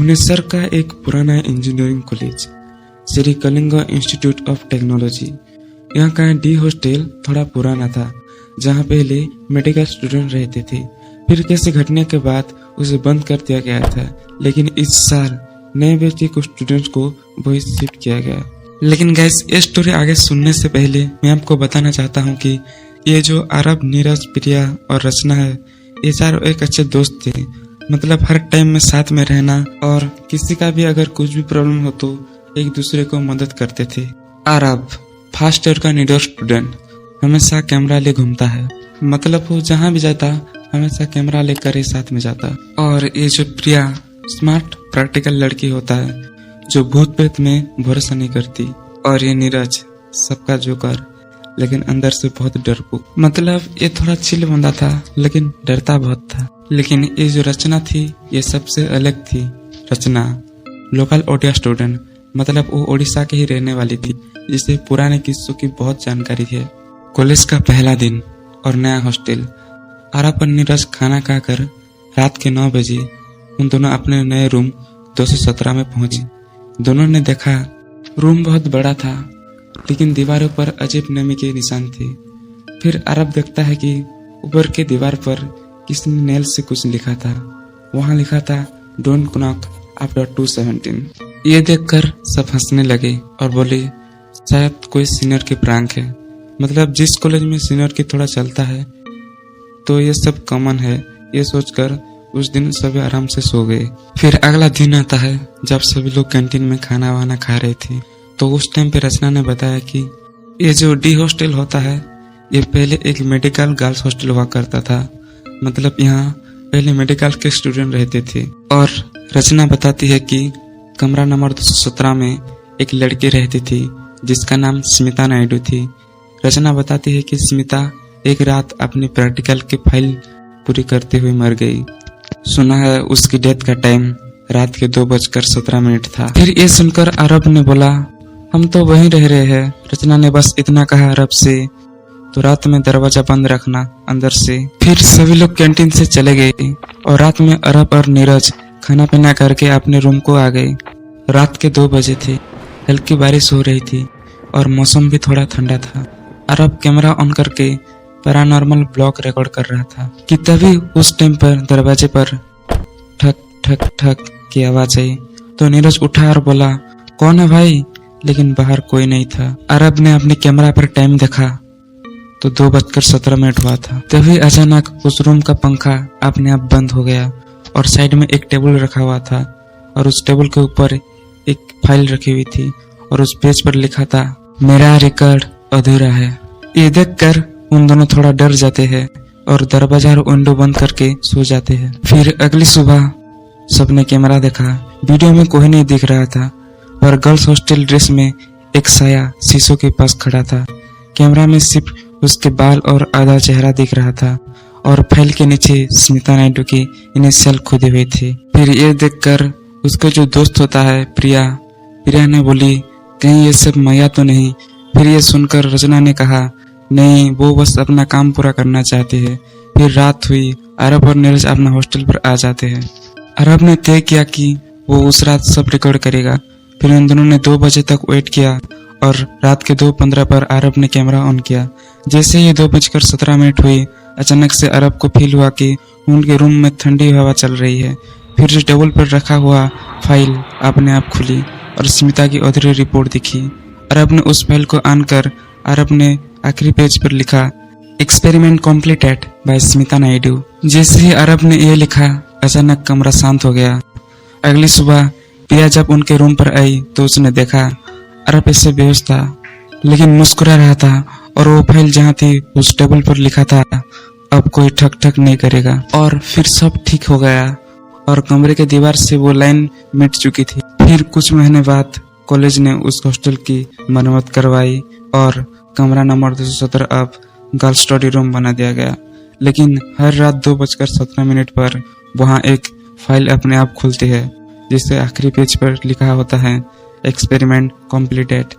भुवनेश्वर का एक पुराना engineering college Shri Kalinga institute of technology. यहाँ का डी हॉस्टल थोड़ा पुराना था, जहाँ पहले मेडिकल स्टूडेंट रहते थे। फिर किसी घटना के बाद उसे बंद कर दिया गया था, लेकिन इस साल नए बैच के कुछ स्टूडेंट्स को वही शिफ्ट किया गया। लेकिन गाइस, ये स्टोरी आगे सुनने से पहले मैं आपको बताना चाहता हूँ कि ये जो आरब, नीरज, प्रिया और रचना है, ये चारों एक अच्छे दोस्त थे। मतलब हर टाइम में साथ में रहना, और किसी का भी अगर कुछ भी प्रॉब्लम हो तो एक दूसरे को मदद करते थे। आरब फर्स्ट ईयर का नीडर स्टूडेंट, हमेशा कैमरा ले घूमता है। मतलब वो जहाँ भी जाता हमेशा कैमरा लेकर ही साथ में जाता। और ये जो प्रिया स्मार्ट प्रैक्टिकल लड़की होता है, जो भूत प्रेत में भरोसा नहीं करती। और ये नीरज सबका जोकर, लेकिन अंदर से बहुत डरपोक। मतलब ये थोड़ा चिल बंदा था, लेकिन डरता बहुत था। लेकिन ये जो रचना थी, ये सबसे अलग थी। रचना लोकल ओडिया स्टूडेंट, मतलब वो ओडिशा के ही रहने वाली थी, जिसे पुराने किस्सों की बहुत जानकारी है। कॉलेज का पहला दिन और नया हॉस्टल। आरब और नीरज खाना खाकर रात के 9 बजे उन दोनों अपने नए रूम 217 में पहुंचे। दोनों ने देखा रूम बहुत बड़ा था, लेकिन दीवारों पर अजीब नमी के निशान थे। फिर अरब देखता है कि ऊपर के दीवार पर किसी ने नेल से कुछ लिखा था। वहां लिखा था डोंट नॉक आफ्टर 2:17। ये देखकर सब हंसने लगे और बोले शायद कोई सीनियर की प्रैंक है। मतलब जिस कॉलेज में सीनियर की थोड़ा चलता है तो ये सब कॉमन है। ये सोचकर उस दिन सभी आराम से सो गए। फिर अगला दिन आता है, जब सभी लोग कैंटीन में खाना वाना खा रहे थे। तो उस टाइम पे रचना ने बताया कि ये जो डी हॉस्टल होता है, ये पहले एक मेडिकल गर्ल्स हॉस्टल हुआ करता था। मतलब यहाँ पहले मेडिकल के स्टूडेंट रहते थे। और रचना बताती है कि कमरा नंबर 217 में एक लड़की रहती थी, जिसका नाम स्मिता नायडू थी। रचना बताती है कि स्मिता एक रात अपनी प्रैक्टिकल की फाइल पूरी करते हुए मर गई। सुना है उसकी डेथ का टाइम रात के 2:17 था। फिर ये सुनकर अरब ने बोला हम तो वहीं रह रहे हैं। रचना ने बस इतना कहा अरब से, तो रात में दरवाजा बंद रखना अंदर से। फिर सभी लोग कैंटीन से चले गए और रात में अरब और नीरज खाना पीना करके अपने रूम को आ गए। रात के 2 बजे थे, हल्की बारिश हो रही थी और मौसम भी थोड़ा ठंडा था। अरब कैमरा ऑन करके पैरानॉर्मल ब्लॉग रिकॉर्ड कर रहा था कि तभी उस टाइम पर दरवाजे पर ठक ठक ठक की आवाज आई। तो नीरज उठा और बोला कौन है भाई? लेकिन बाहर कोई नहीं था। अरब ने अपने कैमरा पर टाइम देखा तो 2:17 हुआ था। तभी अचानक उस रूम का पंखा अपने आप बंद हो गया और साइड में एक टेबल रखा हुआ था, और उस टेबल के ऊपर एक फाइल रखी हुई थी और उस पेज पर लिखा था मेरा रिकॉर्ड अधूरा है। ये देखकर उन दोनों थोड़ा डर जाते हैं और दरवाजा और विंडो बंद करके सो जाते हैं। फिर अगली सुबह सबने कैमरा देखा। वीडियो में कोई नहीं दिख रहा था, पर गर्ल्स हॉस्टल ड्रेस में एक साया शीशों के पास खड़ा था। कैमरा में सिर्फ उसके बाल और आधा चेहरा दिख रहा था, और फाइल के नीचे स्मिता नायडू की इनिशियल खुदी हुई थी। फिर ये देखकर उसका जो दोस्त होता है प्रिया ने बोली कहीं ये सब माया तो नहीं। फिर ये सुनकर रचना ने कहा नहीं, वो बस अपना काम पूरा करना चाहते हैं। फिर रात हुई, अरब और नीरज अपना हॉस्टल पर आ जाते हैं। अरब ने तय किया कि वो उस रात सब रिकॉर्ड करेगा। फिर उन दोनों ने 2 बजे तक वेट किया और रात के 2:15 पर अरब ने कैमरा ऑन किया। जैसे ही 2:17 हुई, अचानक से अरब को फील हुआ कि उनके रूम में ठंडी हवा चल रही है। फिर जो टेबल पर रखा हुआ फाइल अपने आप खुली और स्मिता की अधूरी रिपोर्ट दिखी। अरब ने उस फाइल को ऑन कर अरब ने आखिरी पेज पर लिखा experiment completed by Smita Naidu. जैसे ही अरब ने यह लिखा, अचानक कमरा शांत हो गया। अगली सुबह प्रिया जब उनके रूम पर आई तो उसने देखा अरब ऐसे बेहोश था, लेकिन मुस्कुरा रहा था, और वो फाइल जहाँ थी उस टेबल पर लिखा था अब कोई ठक ठक नहीं करेगा। और फिर सब ठीक हो गया और कमरे के दीवार से वो लाइन मिट चुकी थी। फिर कुछ महीने बाद कॉलेज ने उस हॉस्टल की मरम्मत करवाई और कमरा नंबर 217 अब गर्ल्स स्टडी रूम बना दिया गया। लेकिन हर रात 2:17 पर वहाँ एक फाइल अपने आप खुलती है, जिससे आखिरी पेज पर लिखा होता है एक्सपेरिमेंट कम्प्लीटेड।